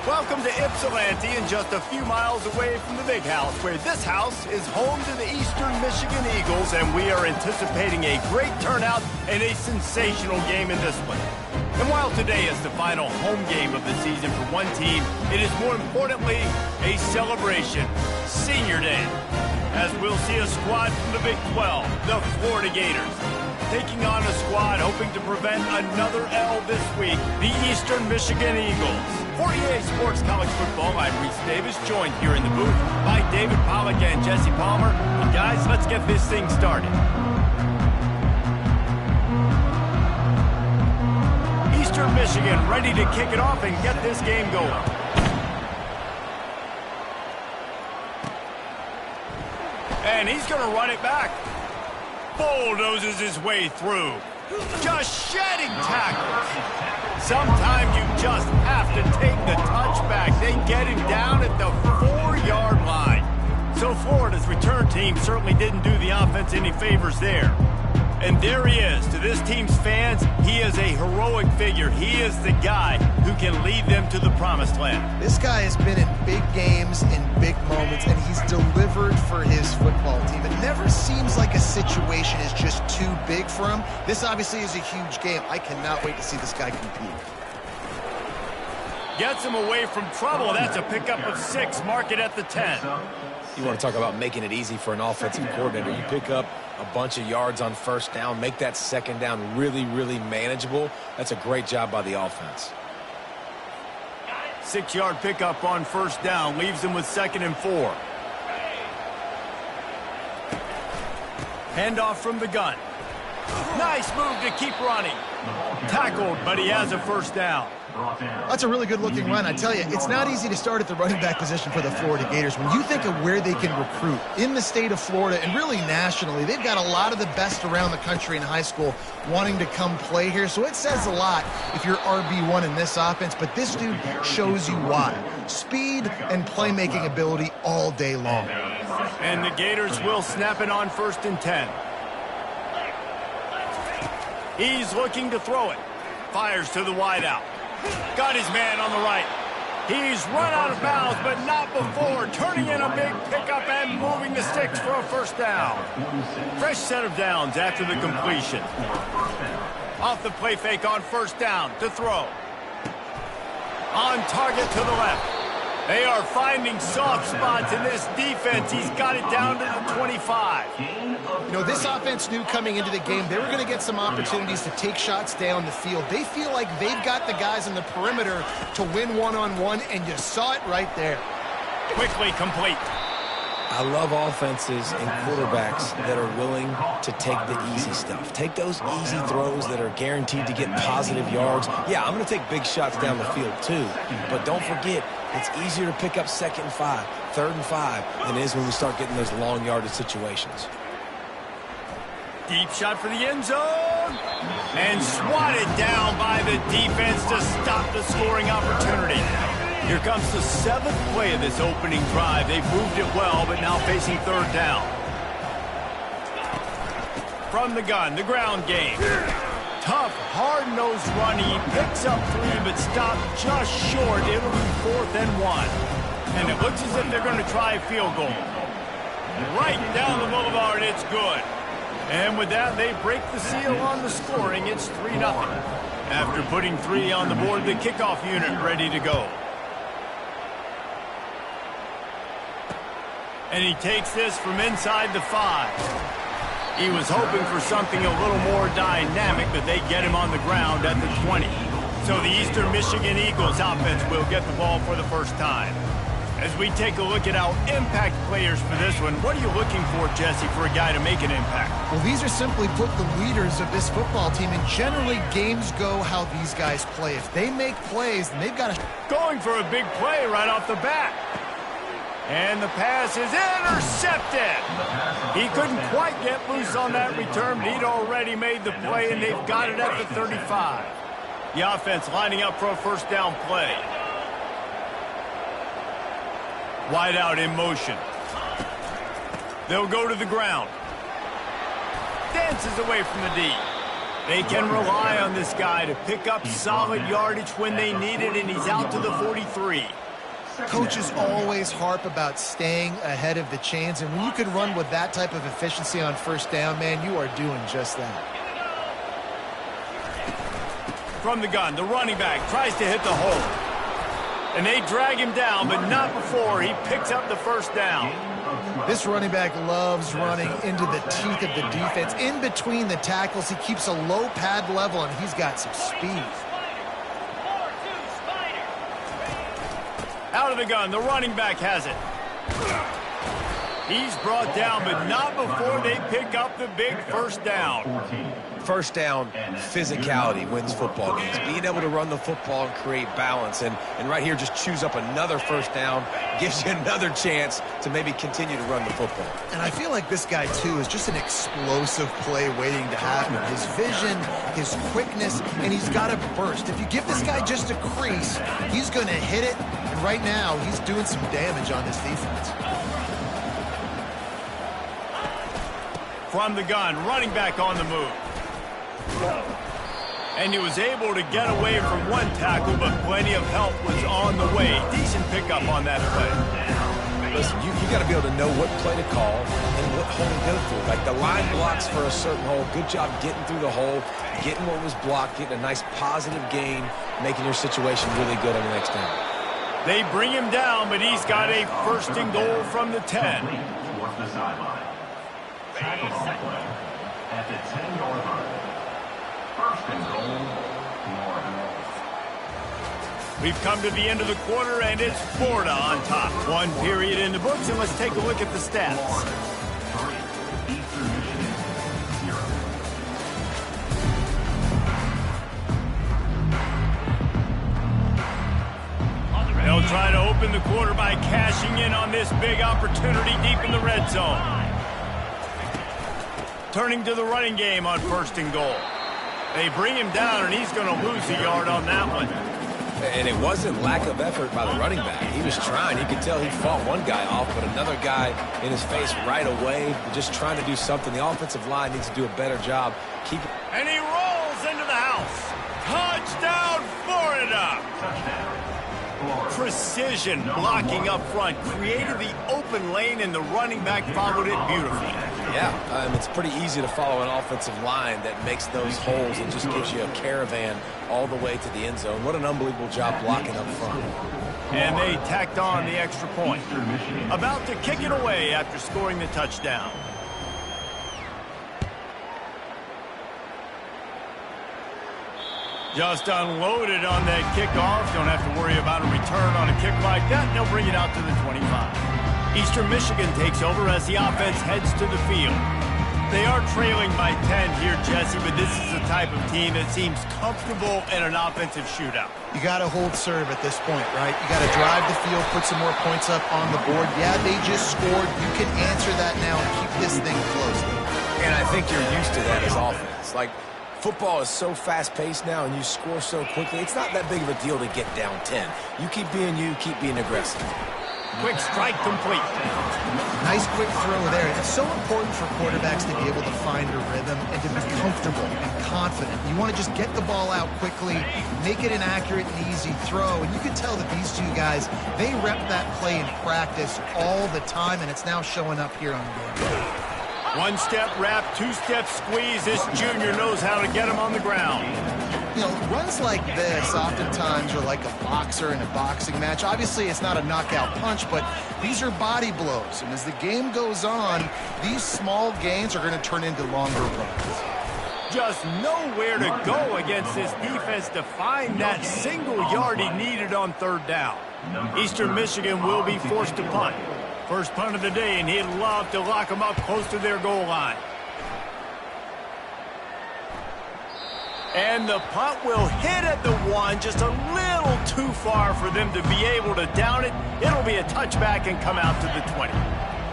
Welcome to Ypsilanti, and just a few miles away from the Big House, where this house is home to the Eastern Michigan Eagles, and we are anticipating a great turnout and a sensational game in this one. And while today is the final home game of the season for one team, it is more importantly a celebration, Senior Day, as we'll see a squad from the Big 12, the Florida Gators, taking on a squad hoping to prevent another L this week, the Eastern Michigan Eagles. For EA Sports College Football, I'm Reese Davis, joined here in the booth by David Pollack and Jesse Palmer. And guys, let's get this thing started. Eastern Michigan ready to kick it off and get this game going. And he's going to run it back. Bulldozes his way through. Just shedding tackles. Sometimes you just have to take the touchback. They get him down at the 4-yard line. So Florida's return team certainly didn't do the offense any favors there. And there he is. To this team's fans, he is a heroic figure. He is the guy who can lead them to the promised land. This guy has been in big games, in big moments, and he's delivered for his football team. It never seems like a situation is just too big for him. This obviously is a huge game. I cannot wait to see this guy compete. Gets him away from trouble. That's a pickup of 6. Mark it at the 10. You want to talk about making it easy for an offensive coordinator. You pick up a bunch of yards on first down, make that second down really, really manageable. That's a great job by the offense. 6-yard pickup on first down, leaves him with 2nd and 4. Handoff from the gun. Nice move to keep running. Tackled, but he has a first down. That's a really good-looking run. I tell you, it's not easy to start at the running back position for the Florida Gators. When you think of where they can recruit in the state of Florida and really nationally, they've got a lot of the best around the country in high school wanting to come play here. So it says a lot if you're RB1 in this offense, but this dude shows you why. Speed and playmaking ability all day long. And the Gators will snap it on 1st and 10. He's looking to throw it. Fires to the wideout. Got his man on the right. He's run out of bounds, but not before turning in a big pickup and moving the sticks for a first down. Fresh set of downs after the completion. Off the play fake on first down to throw. On target to the left. They are finding soft spots in this defense. He's got it down to the 25. You know, this offense knew coming into the game they were going to get some opportunities to take shots down the field. They feel like they've got the guys in the perimeter to win one-on-one, and you saw it right there. Quickly complete. I love offenses and quarterbacks that are willing to take the easy stuff. Take those easy throws that are guaranteed to get positive yards. Yeah, I'm going to take big shots down the field too, but don't forget, it's easier to pick up 2nd and 5, 3rd and 5 than it is when we start getting those long yardage situations. Deep shot for the end zone. And swatted down by the defense to stop the scoring opportunity. Here comes the 7th play of this opening drive. They've moved it well, but now facing 3rd down. From the gun, the ground game. Tough, hard-nosed run. He picks up 3, but stopped just short. It'll be 4th and 1. And it looks as if they're going to try a field goal. Right down the boulevard, it's good. And with that, they break the seal on the scoring. It's 3-0. After putting 3 on the board, the kickoff unit ready to go. And he takes this from inside the 5. He was hoping for something a little more dynamic, but they get him on the ground at the 20. So the Eastern Michigan Eagles offense will get the ball for the first time. As we take a look at our impact players for this one, what are you looking for, Jesse, for a guy to make an impact? Well, these are simply put the leaders of this football team, and generally games go how these guys play. If they make plays, then they've got to... Going for a big play right off the bat. And the pass is intercepted. He couldn't quite get loose on that return, but he'd already made the play, and they've got it at the 35. The offense lining up for a first down play. Wide out in motion. They'll go to the ground. Dances away from the D. They can rely on this guy to pick up solid yardage when they need it, and he's out to the 43. Coaches always harp about staying ahead of the chains, and when you can run with that type of efficiency on first down, man, you are doing just that. From the gun, the running back tries to hit the hole. And they drag him down, but not before he picks up the first down. This running back loves running into the teeth of the defense. In between the tackles, he keeps a low pad level, and he's got some speed. Out of the gun, the running back has it. He's brought down, but not before they pick up the big first down. First down, physicality wins football games. Being able to run the football and create balance. And right here, just choose up another first down, gives you another chance to maybe continue to run the football. And I feel like this guy, too, is just an explosive play waiting to happen. His vision, his quickness, and he's got a burst. If you give this guy just a crease, he's going to hit it. And right now, he's doing some damage on this defense. From the gun, running back on the move. And he was able to get away from one tackle, but plenty of help was on the way. Decent pickup on that play. Listen, you got to be able to know what play to call and what hole to go through. Like the line blocks for a certain hole. Good job getting through the hole, getting what was blocked, getting a nice positive gain, making your situation really good on the next down. They bring him down, but he's got a first and goal from the 10. Tackle on the play at the 10-yard line. First and goal, Florida. We've come to the end of the quarter, and it's Florida on top. One period in the books, and let's take a look at the stats. 3, Eastern Michigan, 0. They'll try to open the quarter by cashing in on this big opportunity deep in the red zone. Turning to the running game on first and goal. They bring him down, and he's going to lose a yard on that one. And it wasn't lack of effort by the running back. He was trying. You could tell he fought one guy off, but another guy in his face right away, just trying to do something. The offensive line needs to do a better job. And he rolls into the house. Touchdown, Florida! Touchdown. Precision blocking up front created the open lane, and the running back followed it beautifully. Yeah, it's pretty easy to follow an offensive line that makes those holes and just gives you a caravan all the way to the end zone. What an unbelievable job blocking up front. And they tacked on the extra point. About to kick it away after scoring the touchdown. Just unloaded on that kickoff. Don't have to worry about a return on a kick like that. They'll bring it out to the 25. Eastern Michigan takes over as the offense heads to the field. They are trailing by 10 here, Jesse, but this is the type of team that seems comfortable in an offensive shootout. You got to hold serve at this point, right? You got to drive the field, put some more points up on the board. Yeah, they just scored. You can answer that now and keep this thing close. And I think you're used to that as offense. Like, football is so fast-paced now, and you score so quickly. It's not that big of a deal to get down 10. You keep being you, keep being aggressive. Quick strike complete. Nice quick throw there. It's so important for quarterbacks to be able to find a rhythm and to be comfortable and confident. You want to just get the ball out quickly, make it an accurate and easy throw. And you can tell that these two guys, they rep that play in practice all the time, and it's now showing up here on game day. One-step wrap, two-step squeeze. This junior knows how to get him on the ground. You know, runs like this oftentimes are like a boxer in a boxing match. Obviously, it's not a knockout punch, but these are body blows. And as the game goes on, these small gains are going to turn into longer runs. Just nowhere to go against this defense to find that single yard he needed on third down. Eastern Michigan will be forced to punt. First punt of the day, and he'd love to lock them up close to their goal line. And the punt will hit at the 1, just a little too far for them to be able to down it. It'll be a touchback and come out to the 20.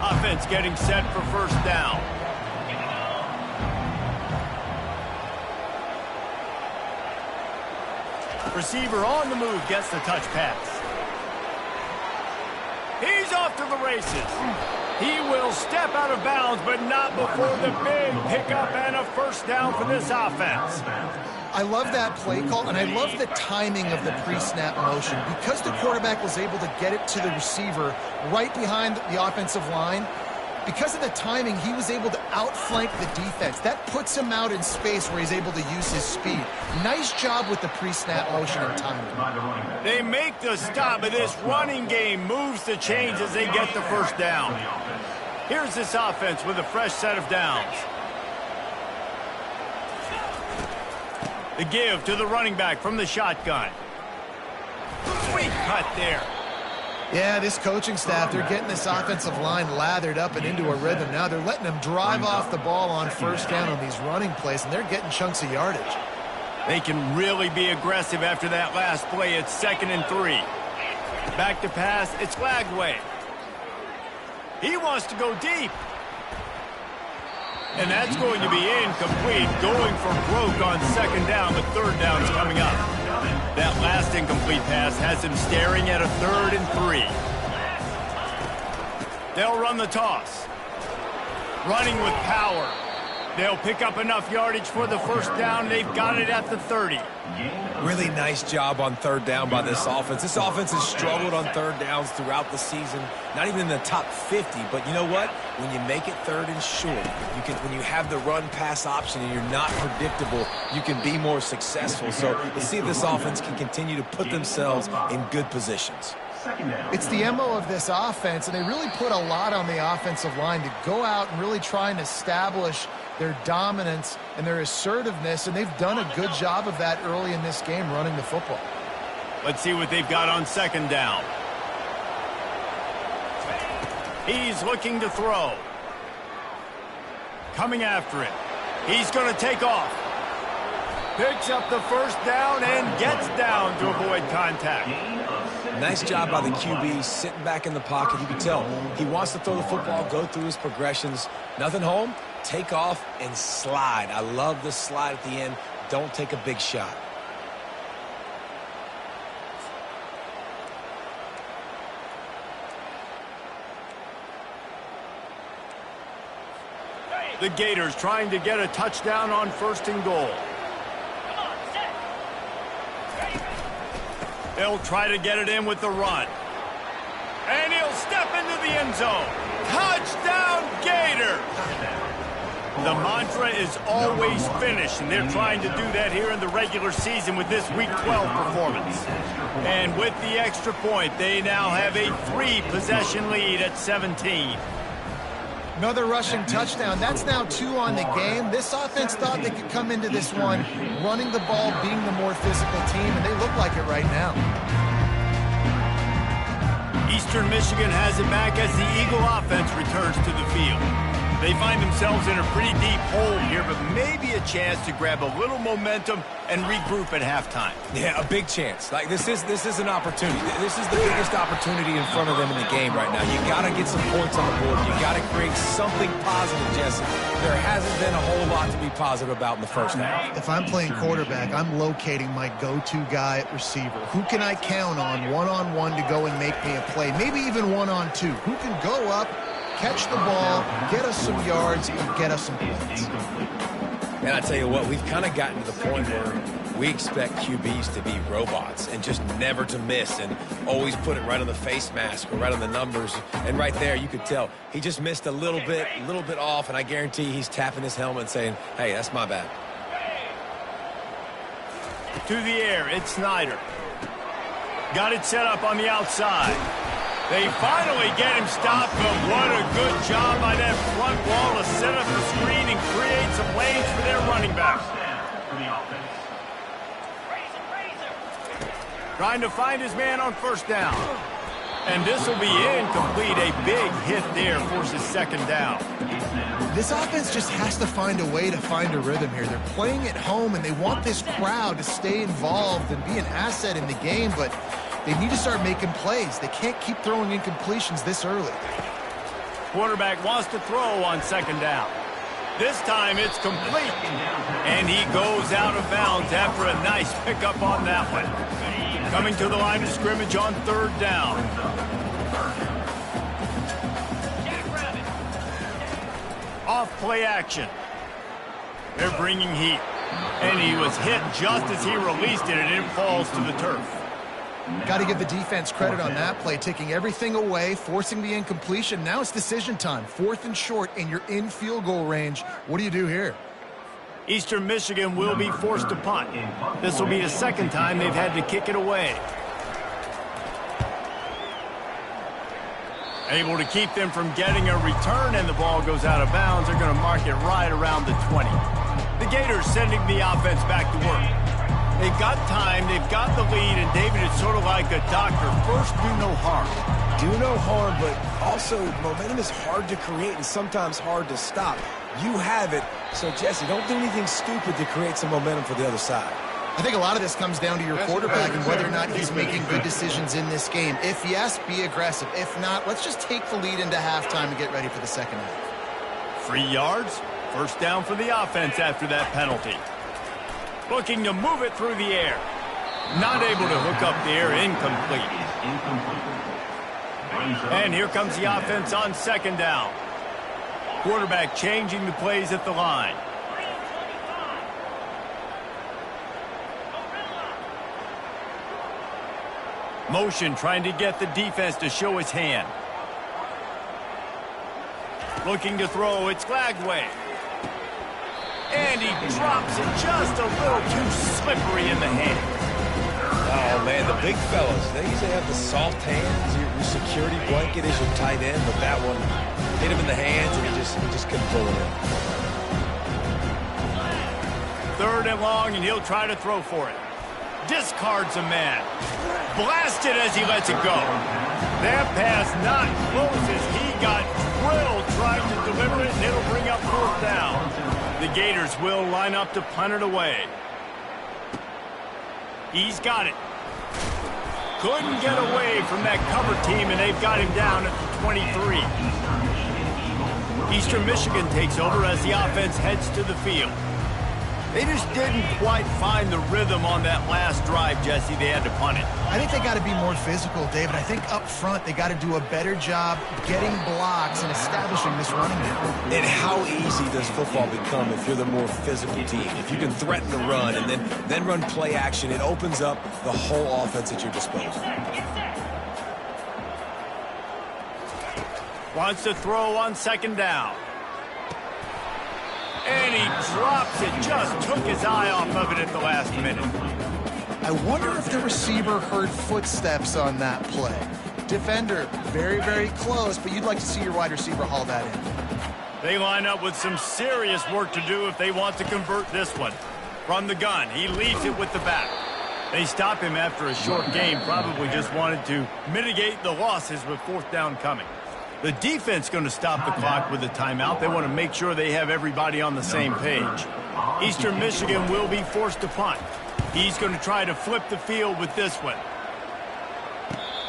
Offense getting set for first down. Receiver on the move gets the touch pass. He's off to the races. He will step out of bounds, but not before the big pickup and a first down for this offense. I love that play call, and I love the timing of the pre-snap motion. Because the quarterback was able to get it to the receiver right behind the offensive line, because of the timing, he was able to outflank the defense. That puts him out in space where he's able to use his speed. Nice job with the pre-snap motion and timing. They make the stop, but this running game moves the chains as they get the first down. Here's this offense with a fresh set of downs. The give to the running back from the shotgun. Sweet cut there. Yeah, this coaching staff, they're getting this offensive line lathered up and into a rhythm. Now they're letting them drive off the ball on first down on these running plays, and they're getting chunks of yardage. They can really be aggressive after that last play. It's 2nd and 3. Back to pass. It's Lagway. He wants to go deep. And that's going to be incomplete. Going for broke on 2nd down, but 3rd down is coming up. That last incomplete pass has him staring at a 3rd and 3. They'll run the toss. Running with power. They'll pick up enough yardage for the first down. They've got it at the 30. Really nice job on 3rd down by this offense. This offense has struggled on 3rd downs throughout the season. Not even in the top 50, but you know what? When you make it 3rd and short, when you have the run-pass option and you're not predictable, you can be more successful. So let's see if this offense can continue to put themselves in good positions. It's the MO of this offense, and they really put a lot on the offensive line to go out and really try and establish their dominance and their assertiveness, and they've done a good job of that early in this game running the football. Let's see what they've got on 2nd down. He's looking to throw. Coming after it. He's going to take off. Picks up the first down and gets down to avoid contact. Nice job by the QB, sitting back in the pocket. You can tell he wants to throw the football, go through his progressions. Nothing home, take off and slide. I love the slide at the end. Don't take a big shot. The Gators trying to get a touchdown on 1st and goal. They'll try to get it in with the run. And he'll step into the end zone. Touchdown, Gator! The mantra is always finish, and they're trying to do that here in the regular season with this Week 12 performance. And with the extra point, they now have a 3-possession lead at 17. Another rushing touchdown. That's now 2 on the game. This offense thought they could come into this one running the ball, being the more physical team, and they look like it right now. Eastern Michigan has it back as the Eagle offense returns to the field. They find themselves in a pretty deep hole here, but maybe a chance to grab a little momentum and regroup at halftime. Yeah, a big chance. Like this is an opportunity. This is the biggest opportunity in front of them in the game right now. You got to get some points on the board. You got to create something positive, Jesse. There hasn't been a whole lot to be positive about in the first half. If I'm playing quarterback, I'm locating my go-to guy at receiver. Who can I count on one-on-one to go and make me a play? Maybe even one-on-two. Who can go up, catch the ball, get us some yards, and get us some points? And I tell you what, we've kind of gotten to the point where we expect QBs to be robots and just never to miss and always put it right on the face mask or right on the numbers. And right there, you could tell he just missed a little bit off, and I guarantee he's tapping his helmet and saying, hey, that's my bad. To the air, it's Snyder. Got it set up on the outside. They finally get him stopped, but what a good job by that front wall to set up the screen and create some lanes for their running back. Trying to find his man on 1st down. And this will be incomplete. A big hit there forces 2nd down. This offense just has to find a way to find a rhythm here. They're playing at home, and they want this crowd to stay involved and be an asset in the game, but they need to start making plays. They can't keep throwing incompletions this early. Quarterback wants to throw on 2nd down. This time it's complete. And he goes out of bounds after a nice pickup on that one. Coming to the line of scrimmage on 3rd down. enough play action. They're bringing heat. And he was hit just as he released it, and it falls to the turf. Got to give the defense credit on that play, taking everything away, forcing the incompletion. Now it's decision time. 4th and short, and you're in field goal range. What do you do here? Eastern Michigan will be forced to punt. This will be the second time they've had to kick it away. Able to keep them from getting a return, and the ball goes out of bounds. They're going to mark it right around the 20. The Gators sending the offense back to work. They've got time, they've got the lead, and David, it's sort of like a doctor. First, do no harm. Do no harm, but also momentum is hard to create and sometimes hard to stop. You have it, so Jesse, don't do anything stupid to create some momentum for the other side. I think a lot of this comes down to your quarterback and whether or not he's making good decisions in this game. If yes, be aggressive. If not, let's just take the lead into halftime and get ready for the second half. 3 yards, first down for the offense after that penalty. Looking to move it through the air. Not able to hook up the air, incomplete. And here comes the offense on second down. Quarterback changing the plays at the line. Motion trying to get the defense to show his hand. Looking to throw, it's Lagway. And he drops it just a little too slippery in the hand. Oh, man, the big fellas, they usually have the soft hands. Your security blanket is your tight end, but that one hit him in the hands, and he just couldn't pull it in. 3rd and long, and he'll try to throw for it. Discards a man. Blasted as he lets it go. That pass not close as he got drilled trying to deliver it, and it'll bring up 4th down. The Gators will line up to punt it away. He's got it. Couldn't get away from that cover team, and they've got him down at the 23. Eastern Michigan takes over as the offense heads to the field. They just didn't quite find the rhythm on that last drive, Jesse. They had to punt it. I think they got to be more physical, David. I think up front they got to do a better job getting blocks and establishing this running game. And how easy does football become if you're the more physical team? If you can threaten the run and then run play action, it opens up the whole offense at your disposal. Wants to throw on second down. And he drops it, just took his eye off of it at the last minute. I wonder if the receiver heard footsteps on that play. Defender, very, very close, but you'd like to see your wide receiver haul that in. They line up with some serious work to do if they want to convert this one. From the gun, he leaves it with the back. They stop him after a short game, probably just wanted to mitigate the losses with 4th down coming. The defense going to stop the clock with a timeout. They want to make sure they have everybody on the same page. Eastern Michigan will be forced to punt. He's going to try to flip the field with this one.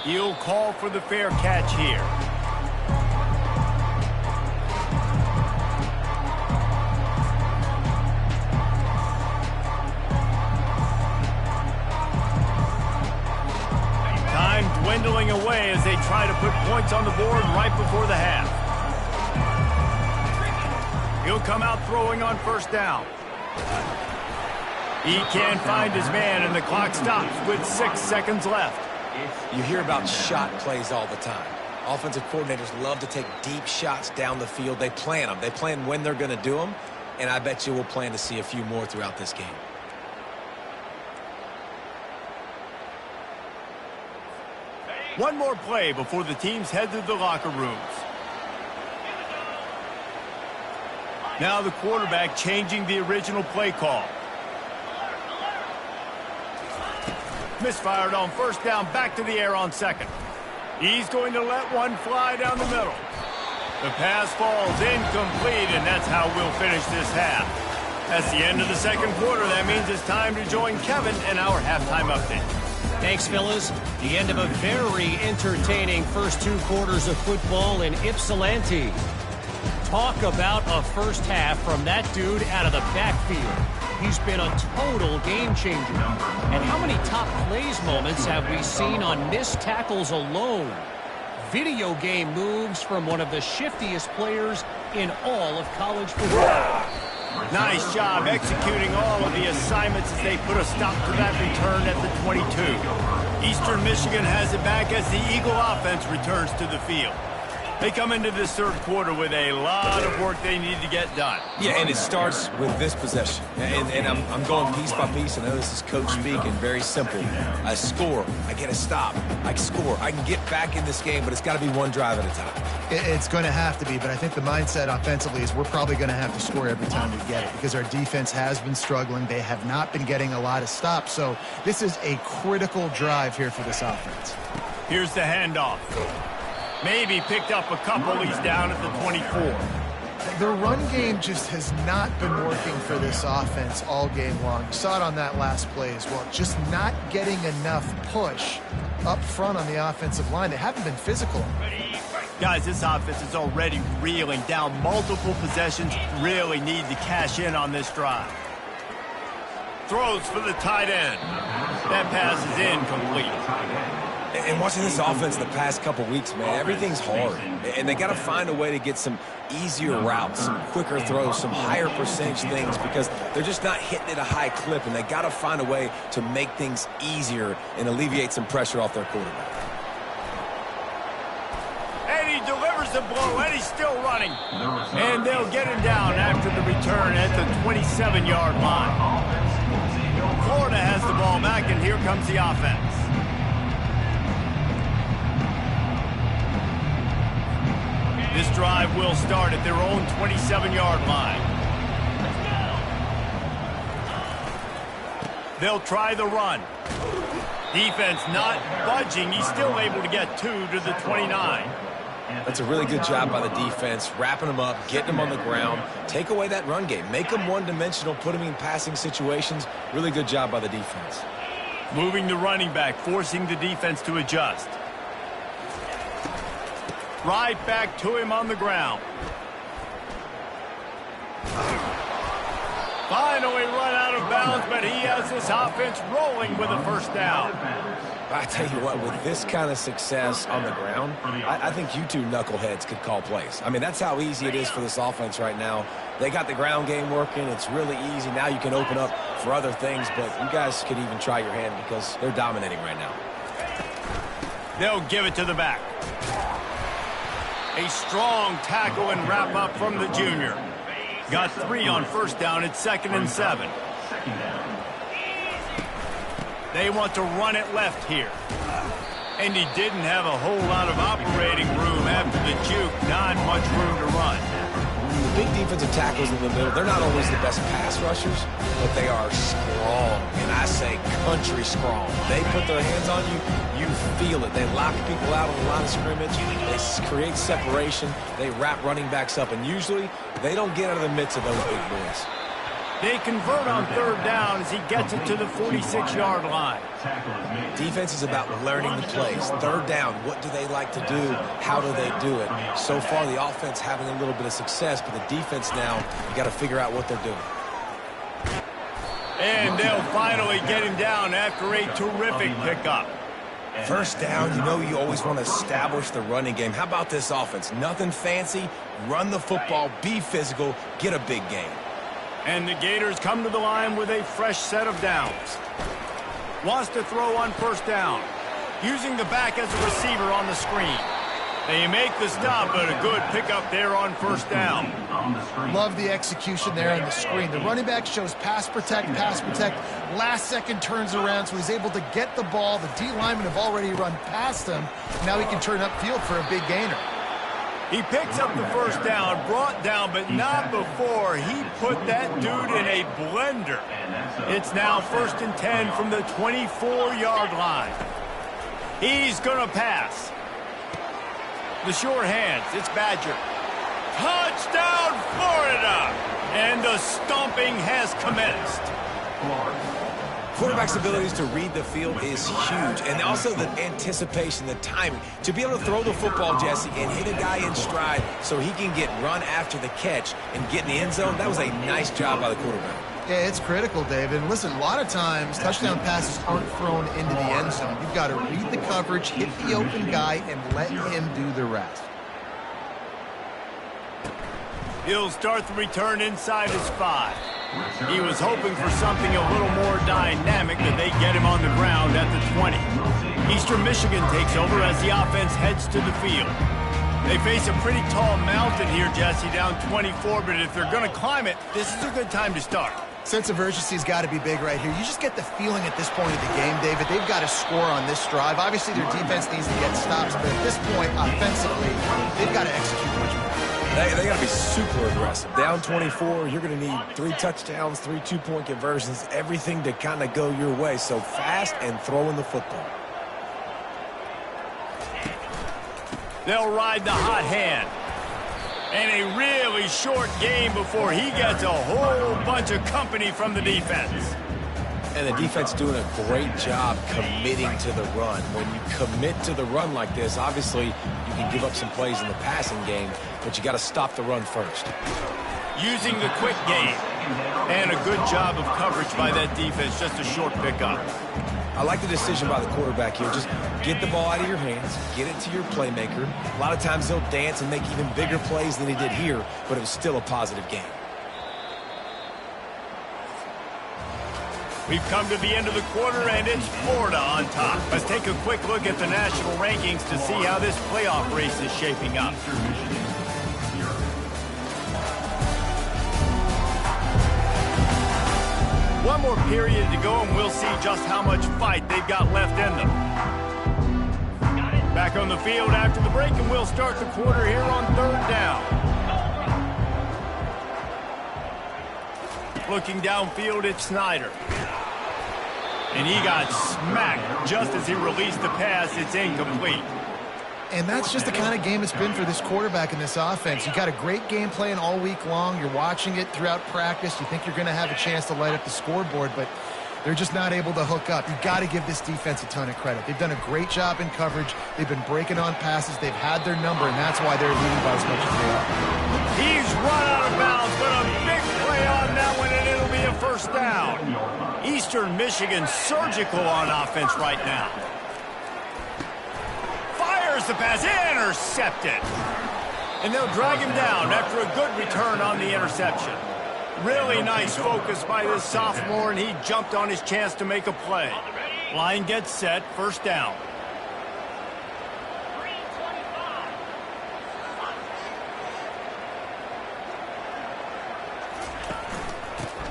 He'll call for the fair catch here. Dwindling away as they try to put points on the board right before the half. He'll come out throwing on 1st down. He can't find his man, and the clock stops with 6 seconds left. You hear about shot plays all the time. Offensive coordinators love to take deep shots down the field. They plan them. They plan when they're going to do them, and I bet you we'll plan to see a few more throughout this game. One more play before the teams head to the locker rooms. Now the quarterback changing the original play call. Misfired on 1st down, back to the air on 2nd. He's going to let one fly down the middle. The pass falls incomplete, and that's how we'll finish this half. That's the end of the 2nd quarter. That means it's time to join Kevin in our halftime update. Thanks, fellas. The end of a very entertaining first 2 quarters of football in Ypsilanti. Talk about a first half from that dude out of the backfield. He's been a total game changer. And how many top plays moments have we seen on missed tackles alone? Video game moves from one of the shiftiest players in all of college football. Nice job executing all of the assignments as they put a stop to that return at the 22. Eastern Michigan has it back as the Eagle offense returns to the field. They come into this third quarter with a lot of work they need to get done. Yeah, and it starts with this possession. And I'm going piece by piece. I know this is coach speaking, very simple. I score, I get a stop, I score. I can get back in this game, but it's got to be one drive at a time. It's going to have to be, but I think the mindset offensively is we're probably going to have to score every time we get it because our defense has been struggling. They have not been getting a lot of stops, so this is a critical drive here for this offense. Here's the handoff. Maybe picked up a couple. He's down at the 24. The run game just has not been working for this offense all game long. You saw it on that last play as well. Just not getting enough push up front on the offensive line. They haven't been physical. Guys, this offense is already reeling down multiple possessions. Really need to cash in on this drive. Throws for the tight end. That pass is incomplete. And watching this offense the past couple weeks, man, everything's hard. And they got to find a way to get some easier routes, some quicker throws, some higher percentage things because they're just not hitting at a high clip. And they got to find a way to make things easier and alleviate some pressure off their quarterback. And he delivers the blow, and he's still running. And they'll get him down after the return at the 27-yard line. Florida has the ball back, and here comes the offense. This drive will start at their own 27-yard line. They'll try the run. Defense not budging. He's still able to get 2 to the 29. That's a really good job by the defense, wrapping them up, getting them on the ground. Take away that run game. Make them one-dimensional, put them in passing situations. Really good job by the defense. Moving the running back, forcing the defense to adjust. Right back to him on the ground. Finally run out of bounds, but he has this offense rolling with a first down. I tell you what, with this kind of success on the ground, I think you two knuckleheads could call plays. I mean, that's how easy it is for this offense right now. They got the ground game working. It's really easy. Now you can open up for other things, but you guys could even try your hand because they're dominating right now. They'll give it to the back. A strong tackle and wrap up from the junior. Got 3 on first down. It's 2nd and 7. They want to run it left here. And he didn't have a whole lot of operating room after the juke. Not much room to run. The big defensive tackles in the middle, they're not always the best pass rushers, but they are strong. And I say country strong. They put their hands on you, you feel it. They lock people out on the line of scrimmage. They create separation. They wrap running backs up. And usually, they don't get out of the midst of those big boys. They convert on 3rd down as he gets it to the 46-yard line. Defense is about learning the plays. 3rd down, what do they like to do? How do they do it? So far, the offense having a little bit of success, but the defense now, you got to figure out what they're doing. And they'll finally get him down after a terrific pickup. 1st down, you know you always want to establish the running game. How about this offense? Nothing fancy. Run the football, be physical, get a big game. And the Gators come to the line with a fresh set of downs. Wants to throw on 1st down. Using the back as a receiver on the screen. They make the stop, but a good pickup there on 1st down. Love the execution there on the screen. The running back shows pass protect, last second turns around, so he's able to get the ball. The D linemen have already run past him. Now he can turn upfield for a big gainer. He picks up the 1st down, brought down, but not before he put that dude in a blender. It's now 1st and 10 from the 24-yard line. He's going to pass. The sure hands, it's Badger. Touchdown, Florida! And the stomping has commenced. Quarterback's abilities to read the field is huge, and also the anticipation, the timing. To be able to throw the football, Jesse, and hit a guy in stride so he can get run after the catch and get in the end zone, that was a nice job by the quarterback. Yeah, it's critical, David. And listen, a lot of times touchdown passes aren't thrown into the end zone. You've got to read the coverage, hit the open guy, and let him do the rest. He'll start the return inside his 5. He was hoping for something a little more dynamic, but they get him on the ground at the 20. Eastern Michigan takes over as the offense heads to the field. They face a pretty tall mountain here, Jesse, down 24, but if they're going to climb it, this is a good time to start. Sense of urgency's got to be big right here. You just get the feeling at this point of the game, David, they've got to score on this drive. Obviously, their defense needs to get stops, but at this point, offensively, they've got to execute much more. They got to be super aggressive. Down 24, you're going to need 3 touchdowns, 3 two-point conversions, everything to kind of go your way. So fast and throwing the football. They'll ride the hot hand. And a really short game before he gets a whole bunch of company from the defense. And the defense doing a great job committing to the run. When you commit to the run like this, obviously you can give up some plays in the passing game, but you got to stop the run first. Using the quick game. And a good job of coverage by that defense, just a short pickup. I like the decision by the quarterback here. Just get the ball out of your hands, get it to your playmaker. A lot of times he'll dance and make even bigger plays than he did here, but it was still a positive game. We've come to the end of the quarter, and it's Florida on top. Let's take a quick look at the national rankings to see how this playoff race is shaping up. One more period to go, and we'll see just how much fight they've got left in them. Back on the field after the break, and we'll start the quarter here on 3rd down. Looking downfield, it's Snyder. And he got smacked just as he released the pass. It's incomplete. And that's just the kind of game it's been for this quarterback in this offense. You got a great game plan all week long. You're watching it throughout practice. You think you're going to have a chance to light up the scoreboard, but they're just not able to hook up. You've got to give this defense a ton of credit. They've done a great job in coverage. They've been breaking on passes. They've had their number, and that's why they're leading by as much as they are. He's run out of bounds, but a big play on that one, and it'll be a 1st down. Eastern Michigan surgical on offense right now. The pass intercepted. And they'll drag him down after a good return on the interception. Really nice focus by this sophomore, and he jumped on his chance to make a play. Line gets set, 1st down.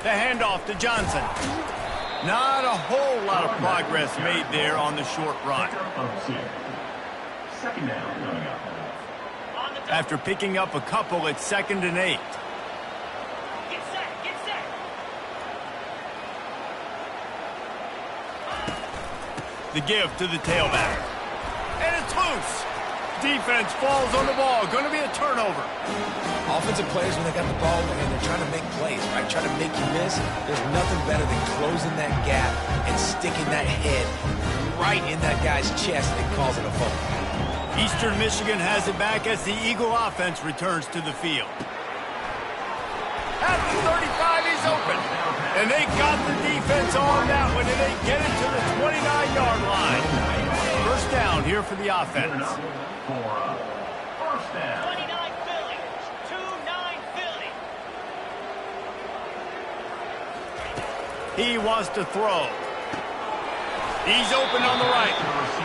The handoff to Johnson. Not a whole lot of progress made there on the short run. After picking up a couple, it's 2nd and 8. Get set. The give to the tailback. And it's loose. Defense falls on the ball. Going to be a turnover. Offensive players, when they got the ball and they're trying to make plays, right? Trying to make you miss. There's nothing better than closing that gap and sticking that head right in that guy's chest and causing a fumble. Eastern Michigan has it back as the Eagle offense returns to the field. At the 35, he's open. And they got the defense on that one, and they get it to the 29-yard line. 1st down here for the offense. 29 Philly. 2-9 Philly. He wants to throw. He's open on the right.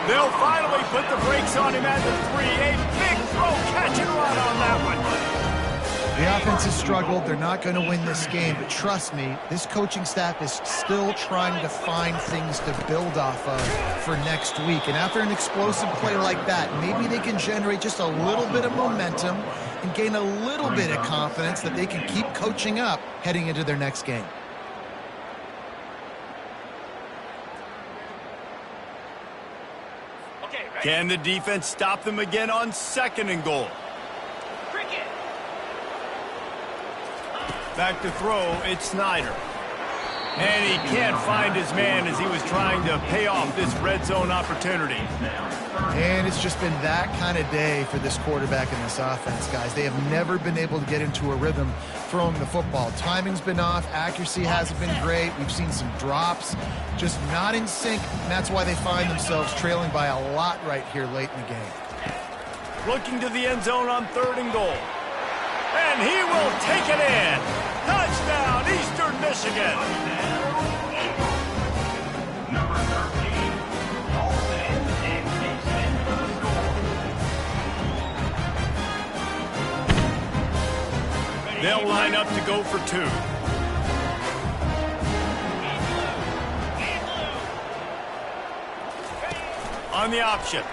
They'll finally put the brakes on him at the 3. A big throw, catch and run on that one. The offense has struggled. They're not going to win this game, but trust me, this coaching staff is still trying to find things to build off of for next week. And after an explosive play like that, maybe they can generate just a little bit of momentum and gain a little bit of confidence that they can keep coaching up heading into their next game. Can the defense stop them again on 2nd and goal? Cricket. Back to throw, it's Snyder. And he can't find his man as he was trying to pay off this red zone opportunity. And it's just been that kind of day for this quarterback and this offense, guys. They have never been able to get into a rhythm throwing the football. Timing's been off. Accuracy hasn't been great. We've seen some drops, just not in sync. And that's why they find themselves trailing by a lot right here late in the game. Looking to the end zone on 3rd and goal. And he will take it in. Touchdown, Eastern Michigan. Number 13, Alton and extend the score. They'll line up to go for 2. On the option.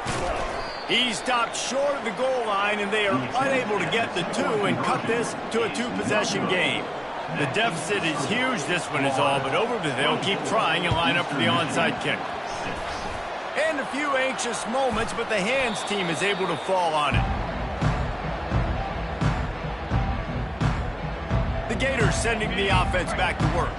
He stopped short of the goal line, and they are unable to get the 2 and cut this to a 2-possession game. The deficit is huge. This one is all but over, but they'll keep trying and line up for the onside kick. And a few anxious moments, but the hands team is able to fall on it. The Gators sending the offense back to work.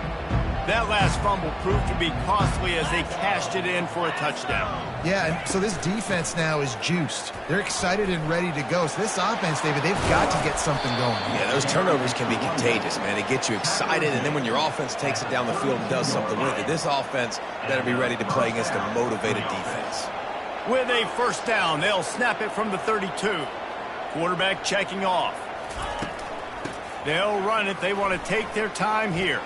That last fumble proved to be costly as they cashed it in for a touchdown. Yeah, and so this defense now is juiced. They're excited and ready to go. So this offense, David, they've got to get something going. Yeah, those turnovers can be contagious, man. They get you excited, and then when your offense takes it down the field and does something with it, this offense better be ready to play against a motivated defense. With a first down, they'll snap it from the 32. Quarterback checking off. They'll run it. They want to take their time here.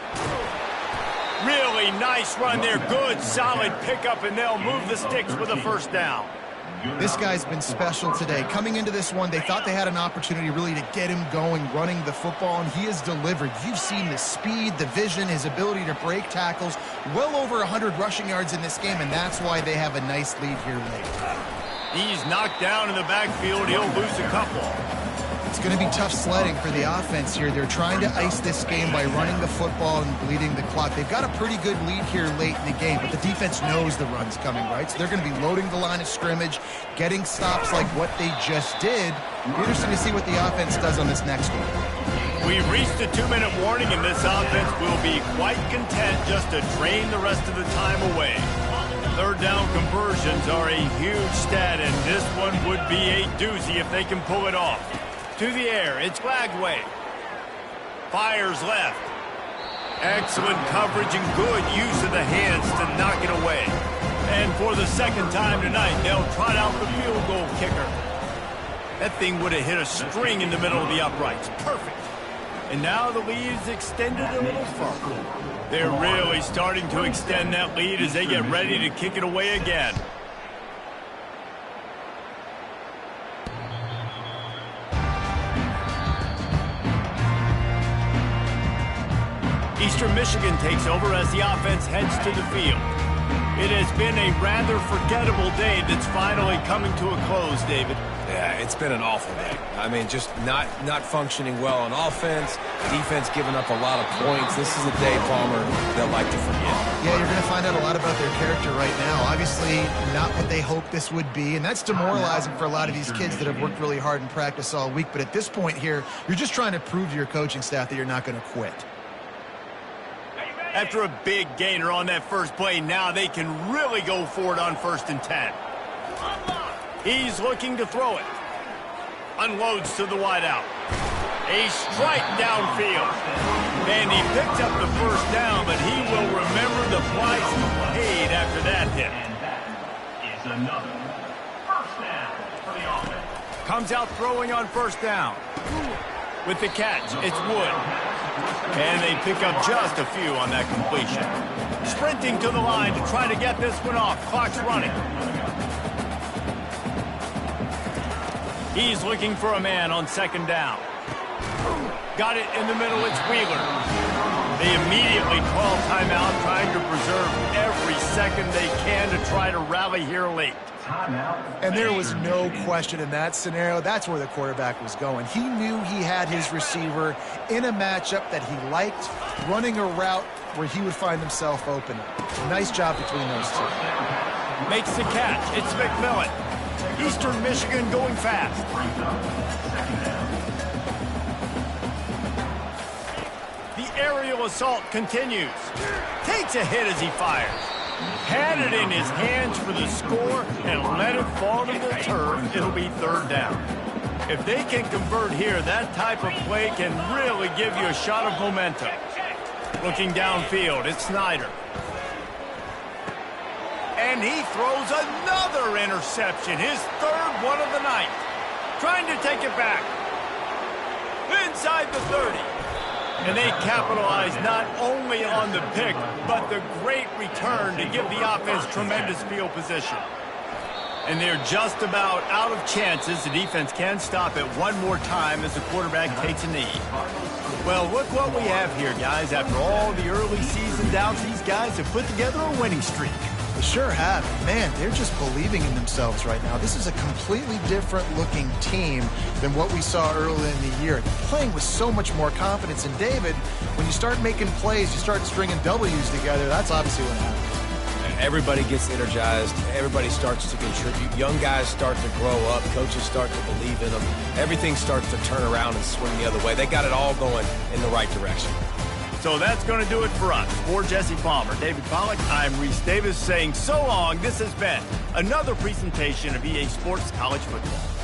Really nice run there. Good, solid pickup, and they'll move the sticks with a first down. This guy's been special today. Coming into this one, they thought they had an opportunity really to get him going, running the football, and he has delivered. You've seen the speed, the vision, his ability to break tackles. Well over 100 rushing yards in this game, and that's why they have a nice lead here late. He's knocked down in the backfield. He'll lose a couple. It's going to be tough sledding for the offense here. They're trying to ice this game by running the football and bleeding the clock. They've got a pretty good lead here late in the game, but the defense knows the run's coming, right? So they're going to be loading the line of scrimmage, getting stops like what they just did. Interesting to see what the offense does on this next one. We've reached the 2-minute warning, and this offense will be quite content just to drain the rest of the time away. Third down conversions are a huge stat, and this one would be a doozy if they can pull it off. To the air, it's Glagway. Fires left. Excellent coverage and good use of the hands to knock it away. And for the second time tonight, they'll trot out the field goal kicker. That thing would have hit a string in the middle of the uprights. Perfect. And now the lead is extended a little further. They're really starting to extend that lead as they get ready to kick it away again. Eastern Michigan takes over as the offense heads to the field. It has been a rather forgettable day that's finally coming to a close, David. Yeah, it's been an awful day. I mean, just not functioning well on offense, defense giving up a lot of points. This is a day, Palmer, they'll like to forget. Yeah, you're going to find out a lot about their character right now. Obviously, not what they hoped this would be, and that's demoralizing for a lot of these kids that have worked really hard in practice all week. But at this point here, you're just trying to prove to your coaching staff that you're not going to quit. After a big gainer on that first play, now they can really go for it on 1st and 10. He's looking to throw it. Unloads to the wideout. A strike downfield. And he picked up the first down, but he will remember the price he paid after that hit. And that is another first down for the offense. Comes out throwing on 1st down. With the catch, it's Wood. And they pick up just a few on that completion. Sprinting to the line to try to get this one off. Clock's running. He's looking for a man on 2nd down. Got it in the middle, it's Wheeler. They immediately call timeout, trying to preserve every second they can to try to rally here late. And there was no question in that scenario. That's where the quarterback was going. He knew he had his receiver in a matchup that he liked, running a route where he would find himself open. Nice job between those two. Makes the catch. It's McMillan. Eastern Michigan going fast. The aerial assault continues. Takes a hit as he fires. Had it in his hands for the score and let it fall to the turf. It'll be 3rd down. If they can convert here, that type of play can really give you a shot of momentum. Looking downfield, it's Snyder. And he throws another interception, his 3rd one of the night. Trying to take it back. inside the 30. And they capitalize not only on the pick, but the great return to give the offense tremendous field position. And they're just about out of chances. The defense can stop it one more time as the quarterback takes a knee. Well, look what we have here, guys. After all the early season doubts, these guys have put together a winning streak. They sure have. Man, they're just believing in themselves right now. This is a completely different looking team than what we saw early in the year. They're playing with so much more confidence. And David, when you start making plays, you start stringing W's together, that's obviously what happens. Everybody gets energized. Everybody starts to contribute. Young guys start to grow up. Coaches start to believe in them. Everything starts to turn around and swing the other way. They got it all going in the right direction. So that's going to do it for us. For Jesse Palmer, David Pollack, I'm Reese Davis saying so long. This has been another presentation of EA Sports College Football.